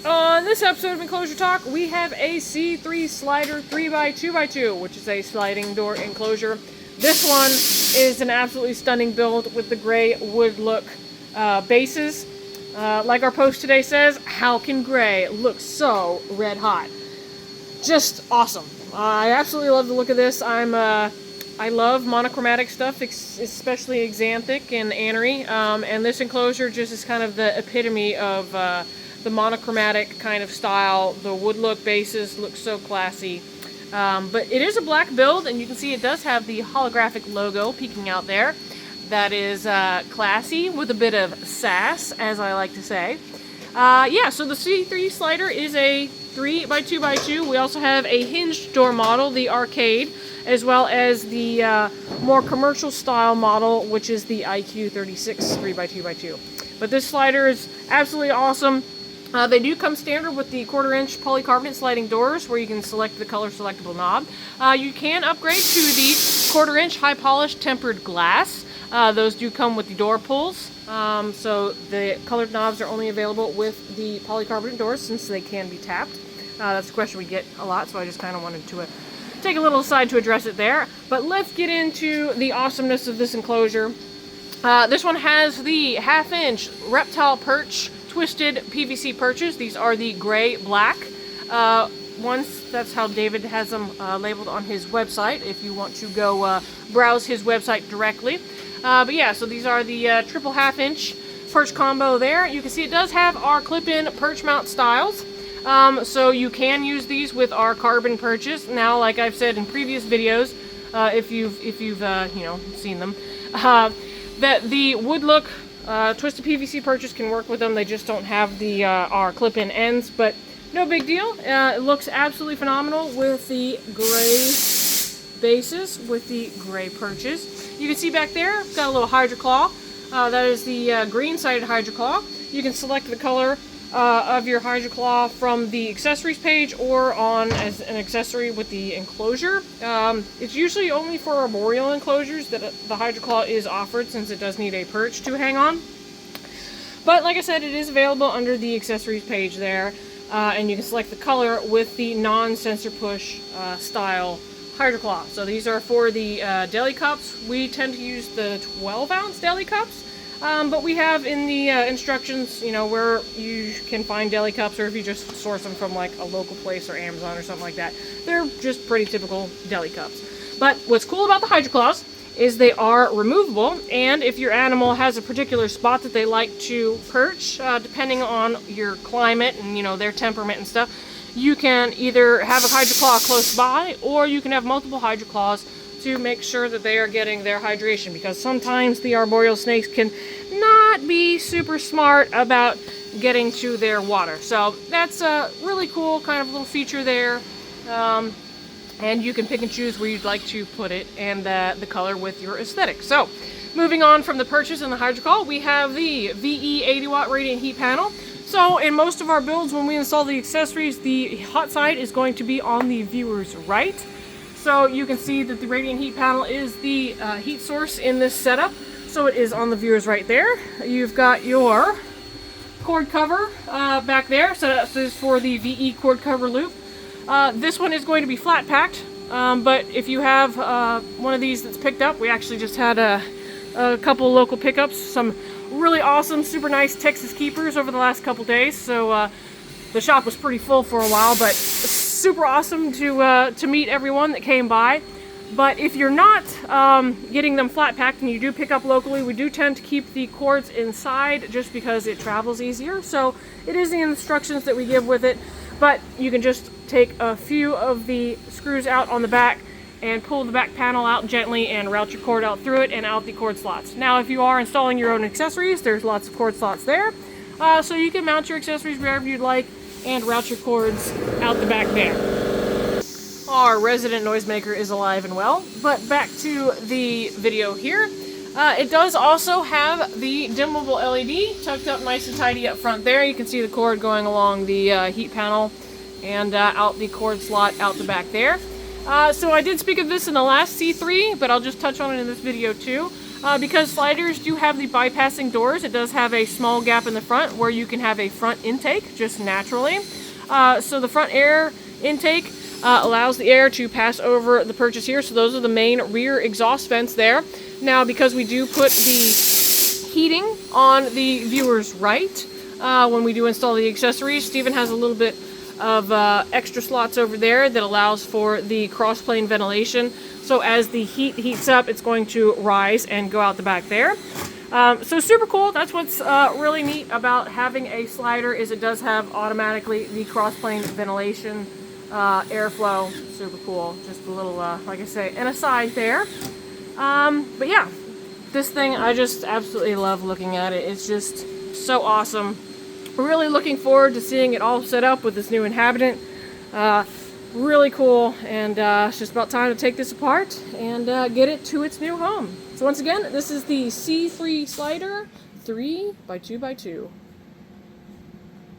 On this episode of Enclosure Talk, we have a C3 slider 3x2x2, which is a sliding door enclosure. This one is an absolutely stunning build with the gray wood look bases. Like our post today says, how can gray look so red hot? Just awesome. I absolutely love the look of this. I love monochromatic stuff, especially xanthic and anery, and this enclosure just is kind of the epitome of the monochromatic kind of style. The wood look bases look so classy. But it is a black build, and you can see it does have the holographic logo peeking out there. That is classy with a bit of sass, as I like to say. Yeah, so the C3 slider is a 3x2x2. We also have a hinged door model, the arcade, as well as the more commercial style model, which is the IQ36 3x2x2. But this slider is absolutely awesome. They do come standard with the 1/4-inch polycarbonate sliding doors where you can select the color selectable knob. You can upgrade to the 1/4-inch high polished tempered glass. Those do come with the door pulls. So the colored knobs are only available with the polycarbonate doors since they can be tapped. That's a question we get a lot, so I just kind of wanted to take a little aside to address it there. But let's get into the awesomeness of this enclosure. This one has the 1/2-inch reptile perch twisted PVC perches. These are the gray black ones. That's how David has them labeled on his website if you want to go browse his website directly. But yeah, so these are the triple 1/2-inch perch combo there. You can see it does have our clip-in perch mount styles. So you can use these with our carbon perches. Now, like I've said in previous videos, if you've seen them, that the wood look twisted PVC perches can work with them. They just don't have the our clip-in ends, but no big deal. It looks absolutely phenomenal with the gray bases, with the gray perches. You can see back there, it's got a little Hydro Claw. That is the green-sided Hydro Claw. You can select the color of your Hydro Claw from the accessories page or on as an accessory with the enclosure. It's usually only for arboreal enclosures that the Hydro Claw is offered, since it does need a perch to hang on. But like I said, it is available under the accessories page there, and you can select the color with the non-sensor push style Hydro Claw. So these are for the deli cups. We tend to use the 12-ounce deli cups. But we have in the instructions, where you can find deli cups, or if you just source them from like a local place or Amazon or something like that. They're just pretty typical deli cups. But what's cool about the Hydro Claws is they are removable, and if your animal has a particular spot that they like to perch, depending on your climate and their temperament and stuff, you can either have a Hydro Claw close by, or you can have multiple Hydro Claws to make sure that they are getting their hydration, because sometimes the arboreal snakes can not be super smart about getting to their water. So that's a really cool kind of little feature there, and you can pick and choose where you'd like to put it and the color with your aesthetic. So moving on from the perches and the Hydro Claw, we have the VE 80-watt radiant heat panel. So in most of our builds, when we install the accessories, the hot side is going to be on the viewer's right. So you can see that the radiant heat panel is the heat source in this setup. So it is on the viewer's right there. You've got your cord cover back there. So this is for the VE cord cover loop. This one is going to be flat packed, but if you have one of these that's picked up, we actually just had a couple local pickups, some really awesome, super nice Texas keepers over the last couple days. So the shop was pretty full for a while, but super awesome to meet everyone that came by. But if you're not getting them flat packed and you do pick up locally, we do tend to keep the cords inside just because it travels easier. So it is the instructions that we give with it, but you can just take a few of the screws out on the back and pull the back panel out gently and route your cord out through it and out the cord slots. Now, if you are installing your own accessories, there's lots of cord slots there. So you can mount your accessories wherever you'd like and route your cords out the back there. Our resident noisemaker is alive and well, but back to the video here. It does also have the dimmable LED tucked up nice and tidy up front there. You can see the cord going along the heat panel and out the cord slot out the back there. So I did speak of this in the last C3, but I'll just touch on it in this video too. Because sliders do have the bypassing doors, it does have a small gap in the front where you can have a front intake just naturally. So the front air intake allows the air to pass over the purchase here. So those are the main rear exhaust vents there. Now, because we do put the heating on the viewer's right when we do install the accessories, Steven has a little bit of extra slots over there that allows for the cross-plane ventilation. So as the heat heats up, it's going to rise and go out the back there. So super cool. That's what's really neat about having a slider, is it does have automatically the cross-plane ventilation, airflow. Super cool. Just a little, like I say, an aside there. But yeah, this thing, I just absolutely love looking at it. It's just so awesome. We're really looking forward to seeing it all set up with this new inhabitant. Really cool, and it's just about time to take this apart and get it to its new home. So once again, this is the C3 slider 3x2x2.